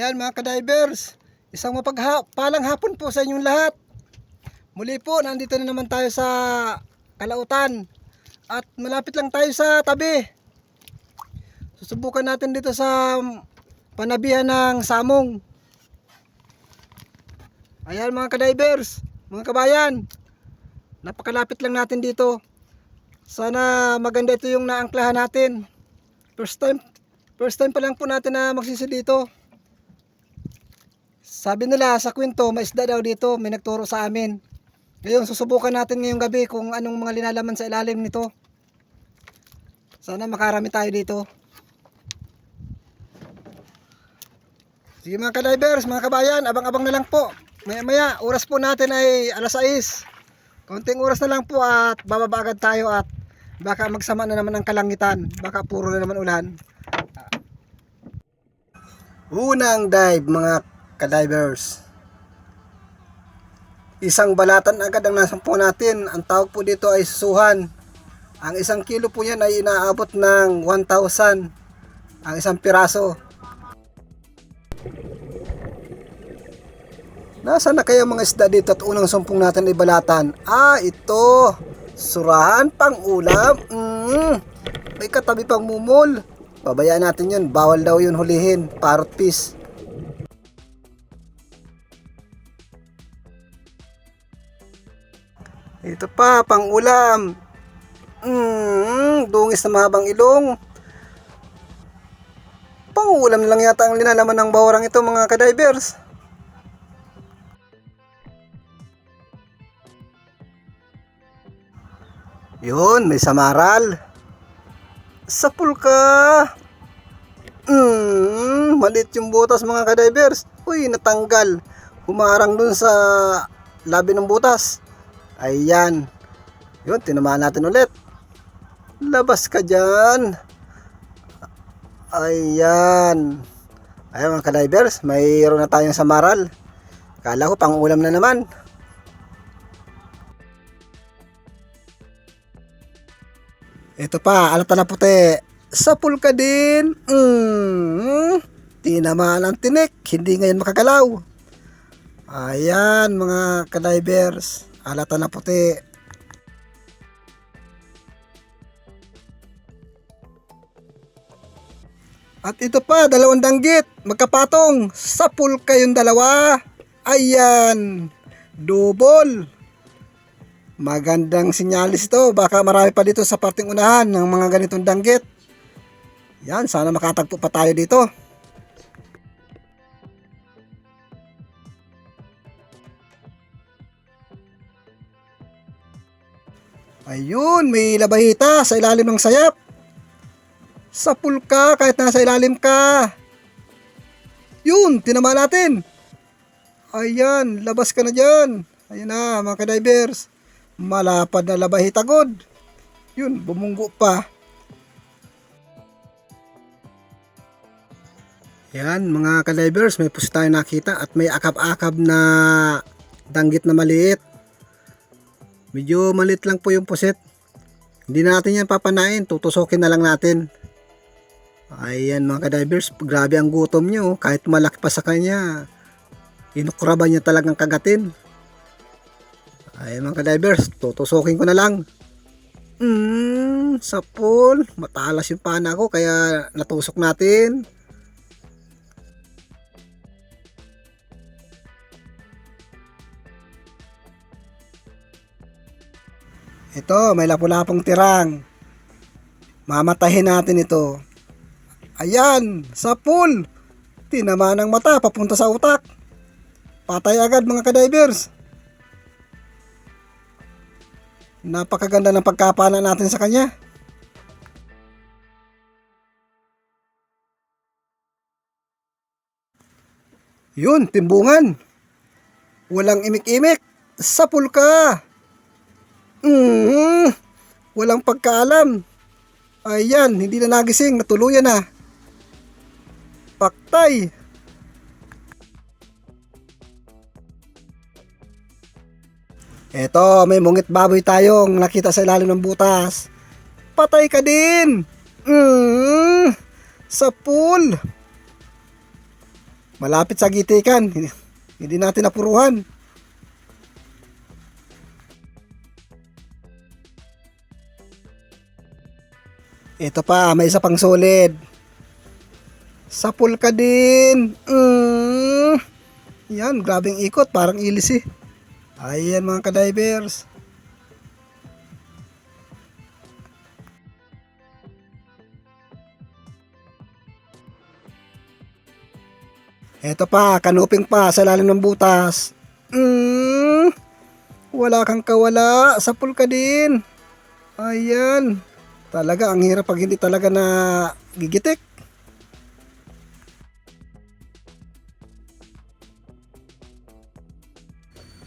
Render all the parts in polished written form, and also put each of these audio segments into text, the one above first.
Ayan mga ka-divers, isang mapagpalang hapon po sa inyong lahat. Muli po, nandito na naman tayo sa Kalautan at malapit lang tayo sa tabi. Susubukan natin dito sa panabihan ng Samong. Ayan mga ka-divers, mga kabayan, napakalapit lang natin dito. Sana maganda ito yung naangklahan natin. First time pa lang po natin na magsisi dito. Sabi nila sa kwento, may isda daw dito, may nagturo sa amin. Ngayon, susubukan natin ngayong gabi kung anong mga linalaman sa ilalim nito. Sana makarami tayo dito. Sige mga ka-divers, mga kabayan, abang-abang na lang po. Maya-maya, oras po natin ay alas 6. Konting oras na lang po at bababa agad tayo at baka magsama na naman ang kalangitan. Baka puro na naman ulan. Unang dive mga ka-divers. Isang balatan agad ang nasampo natin. Ang tawag po dito ay susuhan. Ang 1 kilo po yan ay inaabot ng 1,000 ang isang piraso. Nasaan na kaya mga isda dito at unang sumpong natin ay balatan? Ito. Surahan pang ulam. May katabi pang mumol. Pabayaan natin yun. Bawal daw yun hulihin. Parrot fish. Ito pa, pang ulam. Dungis na mahabang ilong. Pang ulam na lang yata ang linalaman ng bawrang ito mga ka-divers. Yun, may samaral. Sapul ka. Maliit yung butas mga ka-divers. Uy, natanggal. Humarang dun sa labi ng butas. Ayan. Yun, tinamaan natin ulit. Labas ka dyan. Ayan. Ayan mga ka-divers, mayroon na tayong samaral. Kala ko pang ulam na naman. Ito pa, alata na puti. Sapul ka din. Tinamaan ang tinik. Hindi ngayon makagalaw. Ayan mga ka-divers. Alata na puti. At ito pa, 2 danggit. Magkapatong. Sapul kayong dalawa. Ayan. Double. Magandang sinyalis ito. Baka marami pa dito sa parting unahan ng mga ganitong danggit. Yan, sana makatagpo pa tayo dito. Ayun, may labahita sa ilalim ng sayap. Sapul ka kahit nasa ilalim ka. Yun, tinama natin. Ayan, labas ka na dyan. Ayan na mga ka-divers. Malapad na labahita god. Yun, bumunggo pa. Yan mga ka-divers, may pusit tayo nakita at may akab-akab na danggit na maliit. Medyo maliit lang po yung pusit. Hindi natin yan papanain, tutusokin na lang natin. Ayan mga ka-divers, grabe ang gutom nyo. Kahit malaki pa sa kanya, inukraban niya talagang kagatin. Ayan mga ka-divers, tutusokin ko na lang. Sapul, matalas yung pana ko kaya natusok natin. Ito, may lapu-lapong tirang. Mamatahin natin ito. Ayan, sapul. Tinama ng mata, papunta sa utak. Patay agad mga ka-divers. Napakaganda ng pagkapana natin sa kanya. Yun, timbungan. Walang imik-imik. Sapul ka. Walang pagkaalam. Ayan, hindi na nagising, natuluyan na. Paktay. Eto, may mungit baboy tayong nakita sa ilalim ng butas. Patay ka din. Sa pool. Malapit sa gitikan. Hindi natin napuruhan. Ito pa, may isa pang solid. Sapul ka din. Yan, grabing ikot. Parang ilis eh. Ayan mga kadivers. Ito pa, kanuping pa sa lalim ng butas. Wala kang kawala. Sapul ka din. Ayan. Talaga, ang hirap pag hindi talaga na gigitik.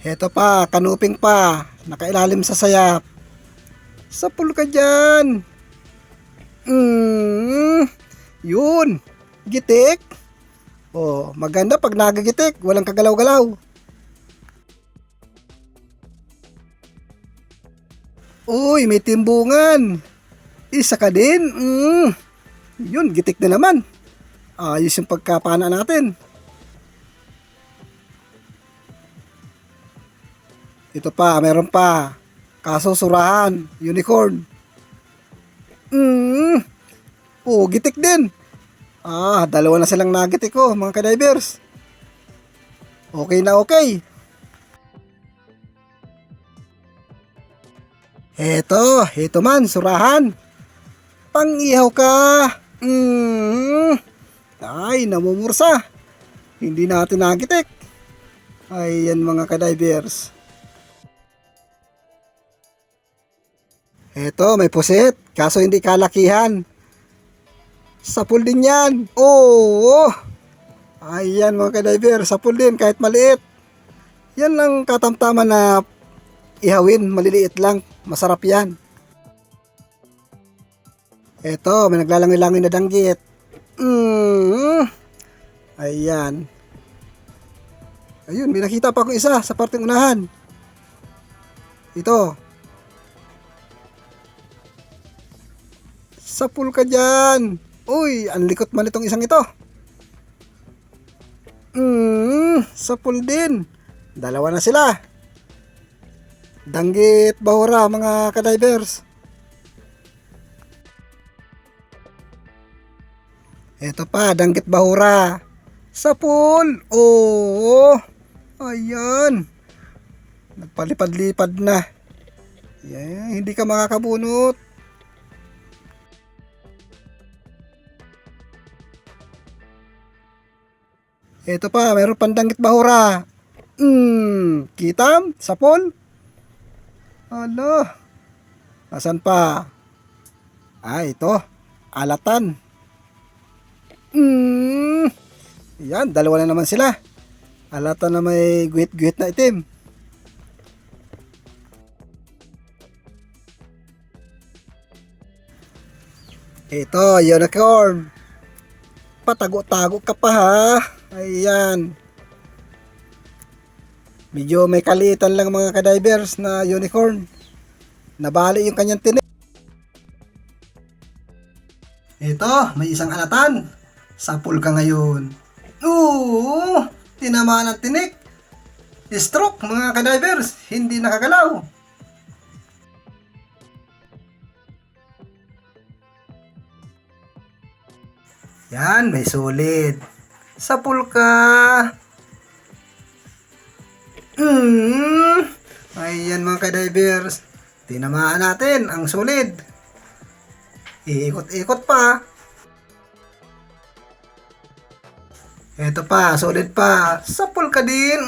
Ito pa, kanuping pa. Nakailalim sa sayap. Sapul ka dyan. Yun. Gitik. Oh, maganda pag nagagitik. Walang kagalaw-galaw. Uy, may timbungan. Isa ka din. Yun, gitik na naman. Ayos yung pagkapana natin. Ito pa, meron pa. Kaso surahan, unicorn. Gitik din. Dalawa na silang nagitik ko, mga kadivers. Okay na okay. Ito man, surahan. Pang-ihaw ka. Ay, namumursa. Hindi natin nagitik. Ayan mga kadivers. May pusit. Kaso hindi kalakihan. Sapul din yan. Oo. Ayan mga kadivers. Sapul din kahit maliit. Yan lang katamtaman na ihawin. Maliliit lang. Masarap yan. May naglalangoy-langoy na danggit. Ayan. Ayun, may nakita pa akong isa sa parteng unahan. Ito. Sapul ka dyan. Uy, ang likot man itong isang ito. Sapul din. Dalawa na sila. Danggit bahura mga kadivers. Ito pa, danggit bahura. Sapul. Oo. Ayan. Nagpalipad-lipad na. Yan, hindi ka makakabunot. Ito pa, meron pang danggit bahura. Kitam? Sapul? Ano? Asan pa? Ito. Alatan. Yan, dalawa na naman sila. Alatan na may guhit-guhit na itim. Ito, unicorn. Patago-tago ka pa ha. Ayan. Medyo may kalitan lang mga kadivers na unicorn. Nabali yung kanyang tinik. Ito, may isang alatan. Sapul ka ngayon. Oo, tinamaan ng tinik. Stroke mga kadivers, hindi nakagalaw. Yan, may solid. Sapul ka. Ayan mga kadivers, tinamaan natin ang solid. Iikot-ikot pa. Ito pa, solid pa. Sapul ka din.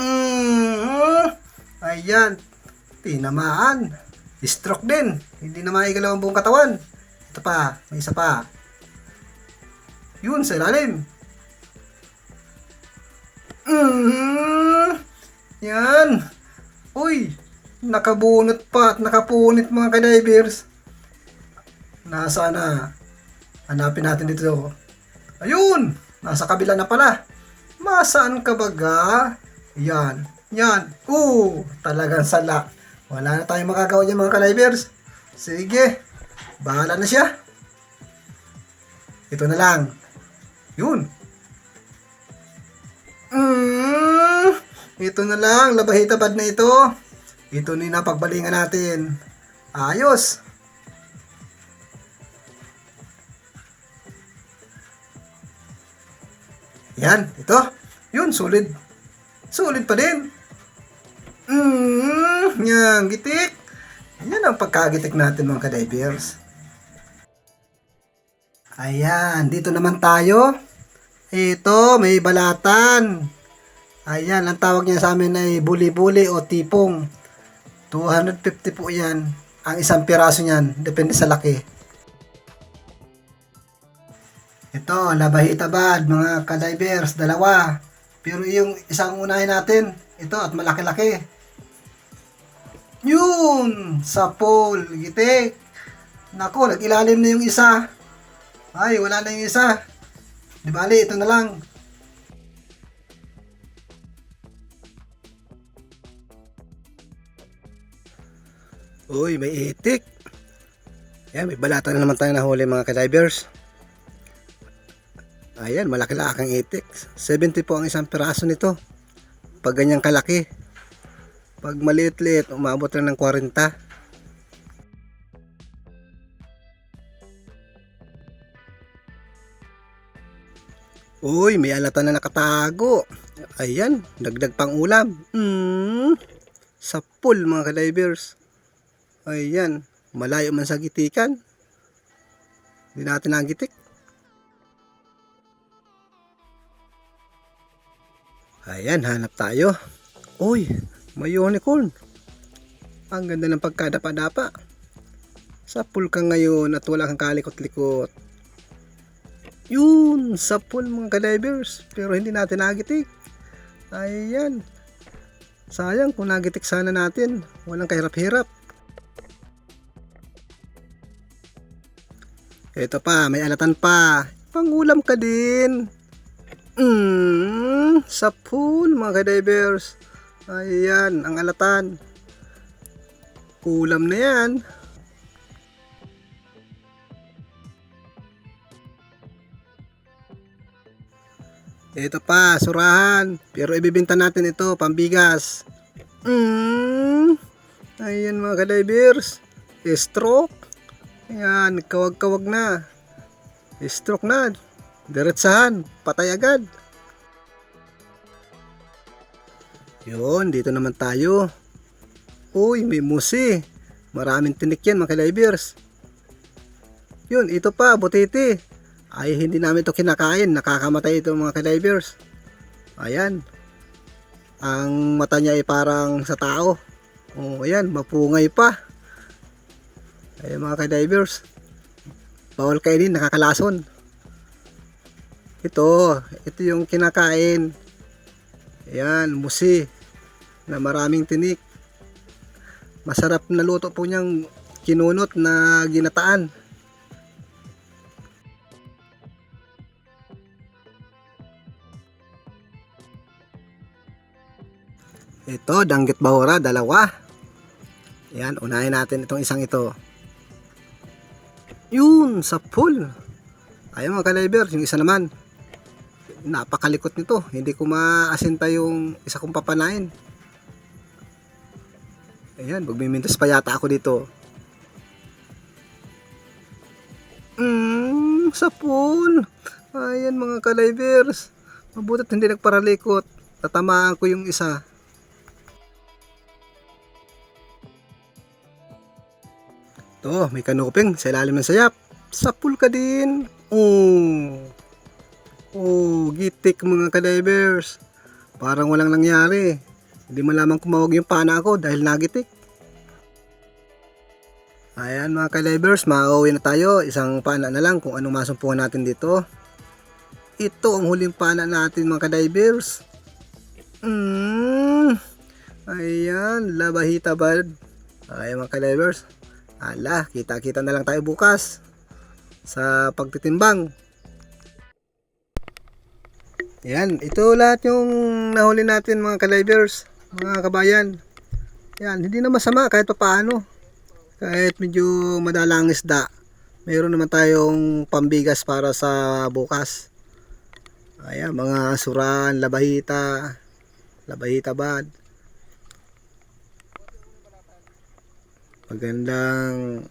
Ayan, tinamaan. Stroke din. Hindi na maigalaw ang buong katawan. Ito pa, may isa pa. Yun, sa ilalim. Yan. Uy, nakabunot pa at nakapunit mga kadivers. Nasaan na? Hanapin natin dito. Ayun, nasa kabila na pala. Masaan ka baga? Yan, yan. Talagang sala. Wala na tayong makagawa dyan mga kadivers. Sige, bahala na siya. Ito na lang. Yun. Mm, ito na lang, labahitabad na ito. Ito na yung napagbalingan natin. Ayos. Yan, ito. Yun, solid. Solid pa din. Yan, gitik. Yan ang pagkagitik natin mga kadivers. Ayan, dito naman tayo. Ito, may balatan. Ayan, ang tawag niya sa amin ay buli-buli o tipong. 250 po yan. Ang isang piraso niyan, depende sa laki. Ito, labahitabad mga kadivers, dalawa. Pero yung isang unahin natin, ito at malaki-laki. Yun, sapol, gitik. Nako, nag-ilalim na yung isa. Ay, wala na yung isa. Di bali, ito na lang. Uy, may itik. Yan, may balata na naman tayo nahuli mga kadivers. Ayan, malaki-lakang itik. 70 po ang isang piraso nito. Pag ganyang kalaki. Pag maliit-liit, umabot na ng 40. Uy, may alata na nakatago. Ayan, dagdag pang ulam. Sapul mga kadivers. Ayan, malayo man sa gitikan. Hindi natin nagitik. Ayan, hanap tayo. Uy, may unicorn. Ang ganda ng pagkadapa-dapa. Sapul ka ngayon at wala kang kalikot-likot. Yun, sapul mga kadivers. Pero hindi natin nagitik. Ayan. Sayang kung nagitik sana natin. Walang kahirap-hirap. Ito pa, may alatan pa. Pangulam ka din. Sapul mga kadivers. Ayan, ang alatan. Ulam na yan. Ito pa, surahan. Pero ibibenta natin ito, pambigas. Ayan mga kadivers. Stroke. Ayan, kawag-kawag na. Stroke na. Diretsahan, patay agad. Yun, dito naman tayo. Uy, may musi. Maraming tinik yan mga kadivers. Yun, ito pa, butiti. Ay, hindi namin ito kinakain. Nakakamatay ito mga kadivers. Ayan. Ang mata niya ay parang sa tao. Oh, ayan, mapungay pa. Ayan mga kadivers. Bawal kainin, nakakalason. Ito yung kinakain. Ayan, musi na maraming tinik. Masarap na luto po niyang kinunot na ginataan. Ito, danggit bahura, dalawa. Ayan, unahin natin itong isang ito. Yun, sapul. Ayan mga kadivers, yung isa naman. Napakalikot nito. Hindi ko maasinta yung isa kong papanain. Ayan, magmimintos pa yata ako dito. Sapul. Ayan mga kadivers. Mabutit hindi nagparalikot. Tatamaan ko yung isa. Ito, may kanuping sa ilalim ng sayap. Sapul ka din. Gitik mga kadivers. Parang walang nangyari. Hindi mo lamang kumawag yung pana ko dahil nagitik. Ayan mga kadivers, mauwi na tayo. Isang pana na lang kung anong masumpungan natin dito. Ito ang huling pana natin mga kadivers. Ayan, labahitabad. Ayan mga kadivers. Ala, kita-kita na lang tayo bukas sa pagtitimbang. Yan, ito lahat yung nahuli natin mga kadivers, mga kabayan. Yan, hindi na masama kahit paano. Kahit medyo madalang isda, mayroon naman tayong pambigas para sa bukas. Ayan, mga suran, labahita, labahita bad. Magandang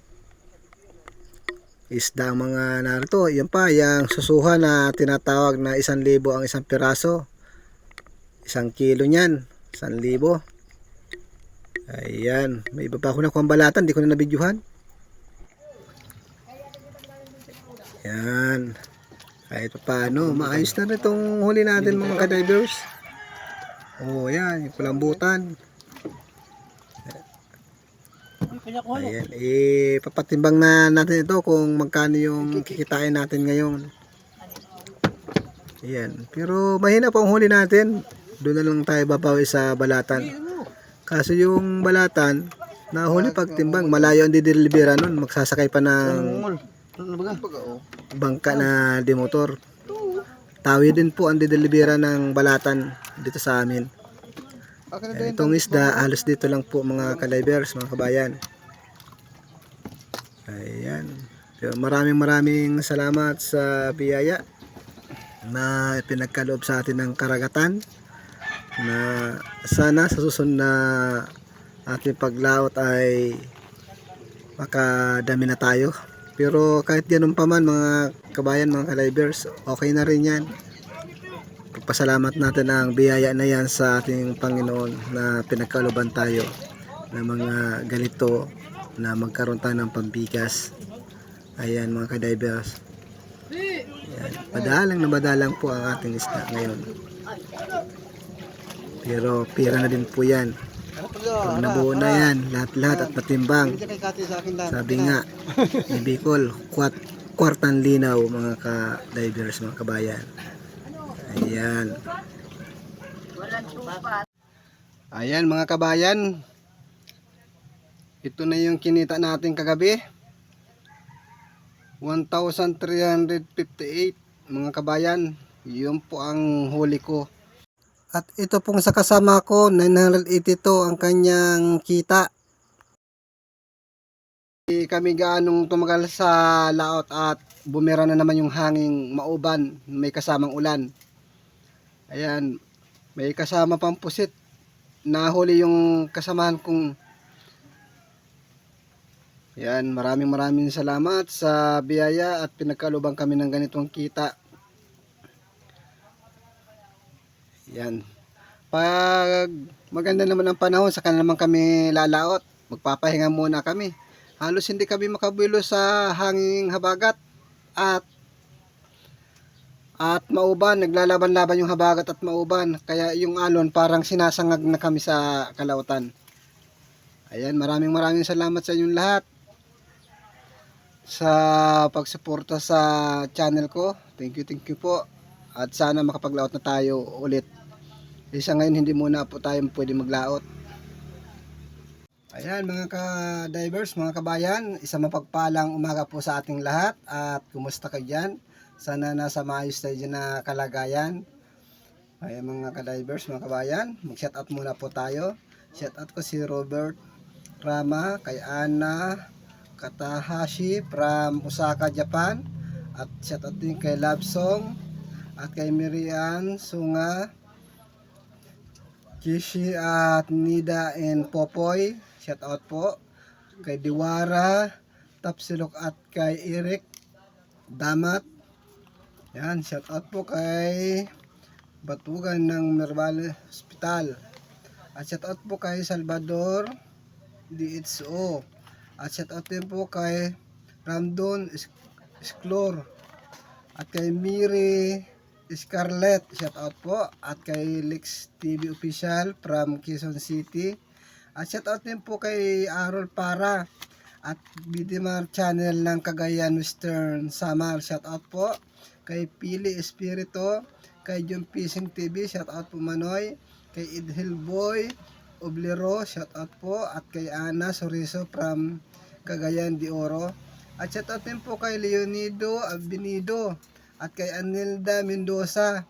isda ang mga narito. Yan pa, yung susuhan na tinatawag na 1,000 ang isang piraso. 1 kilo niyan, 1,000. Ayan, may iba pa ako na kuwang balatan, di ko na nabidyuhan. Yan. Kahit pa paano, maayos na itong huli natin mga ka-divers. Oh, yan, yung kulambutan. Ayan, papatimbang na natin ito kung magkano yung kikitain natin ngayon. Ayan, pero mahina pa ang huli natin. Doon na lang tayo babawi sa balatan. Kaso yung balatan, nahuli pagtimbang, malayo ang didelibera nun. Magsasakay pa ng bangka na demotor. Tawi din po ang didelibera ng balatan dito sa amin. Itong isda, halos dito lang po mga ka-divers, mga kabayan. Ayan. So, maraming salamat sa biyaya na pinagkaloob sa atin ng karagatan, na sana sa susunod na ating paglaot ay makadami na tayo. Pero kahit ganun pa man mga kabayan, mga ka-divers, okay na rin yan. Pagpasalamat natin ang biyaya na yan sa ating Panginoon na pinagkalooban tayo ng mga ganito, na magkaroon tayo ng pambigas. Ayan mga ka-divers. Ayan. Madalang po ang ating isda ngayon. Pero pira na din po yan. Pag nabuo na yan, lahat-lahat at matimbang. Sabi nga, ni Bicol, kwartang linaw mga ka-divers, mga kabayan. Ayan. Ayan mga kabayan. Ito na yung kinita natin kagabi. 1,358 mga kabayan. Yun po ang huli ko. At ito pong sa kasama ko, 982 ang kanyang kita. Hindi kami gaanong tumagal sa laot at bumira na naman yung hanging mauban, may kasamang ulan. Ayan, may kasama pang pusit. Nahuli yung kasamahan kong. Ayan, maraming salamat sa biyaya at pinagkalooban kami ng ganitong kita. Yan. Pag maganda naman ang panahon, saka naman kami lalaot. Magpapahinga muna kami. Halos hindi kami makabulo sa hanging habagat at mauban. Naglalaban-laban yung habagat at mauban. Kaya yung alon parang sinasangag na kami sa kalautan. Ayan, maraming salamat sa inyong lahat sa pagsuporta sa channel ko. Thank you po. At sana makapaglaot na tayo ulit. Isa ngayon hindi muna po tayo pwede maglaot. Ayan mga ka-divers, mga kabayan, isang mapagpalang umaga po sa ating lahat. At kumusta kayo dyan? Sana nasa maayos tayo dyan na kalagayan. Ayan mga ka-divers, mga kabayan, mag-shout out muna po tayo. Shout out ko si Robert Rama, kay Ana Katahashi from Osaka, Japan. At shout out din kay Love Song at kay Miriam Sunga, Kishi at Nida and Popoy. Shout out po kay Diwara Tapsilok at kay Eric Damat. Yan, shout out po kay Batugan ng Merval Hospital. At shout out po kay Salvador DHO. At shout out din po kay Ramdon Esclor at kay Miri Scarlett, shout out po. At kay Lex TV Official from Quezon City. At shout out din po kay Arol Para at Bidimar Channel ng Cagayan Western Samar. Shout out po kay Pili Espirito, kay John Fishing TV, shout out po Manoy, kay Idhil Boy Oblero, shout out po. At kay Ana Soriso from Cagayan de Oro. At shout out din po kay Leonido Abinido at kay Anilda Mendoza.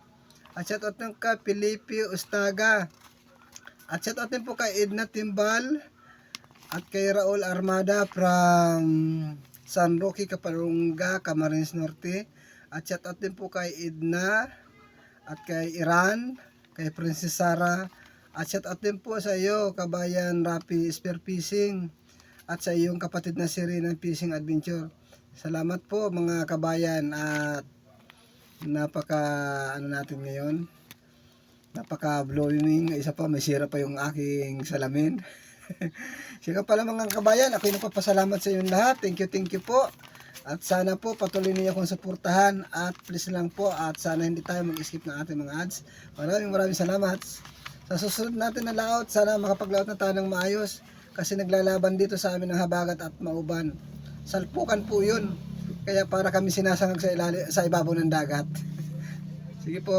At shout out din kay Felipe Ustaga. At shout out din po kay Edna Timbal at kay Raul Armada from San Roque, Kapalunga, Camarines Norte. At shout out din po kay Edna at kay Iran, kay Princess Sarah, at shout out din po sa iyo, kabayan Rapi Spear Fishing, at sa iyong kapatid na si Rina Fishing Adventure. Salamat po mga kabayan, at napaka ano natin ngayon, napaka blooming. Isa pa, may sira pa yung aking salamin. Sige pala mga kabayan, ako nagpapasalamat sa inyong lahat. Thank you po. At sana po patuloy niyo akong suportahan, at please lang po, at sana hindi tayo mag-skip ng ating mga ads. Maraming salamat. Sa susunod natin na layout, sana makapag-layout na tayo ng maayos, kasi naglalaban dito sa amin ng habagat at mauban. Salpukan po yun, kaya para kami sinasangag sa ibabaw ng dagat. Sige po.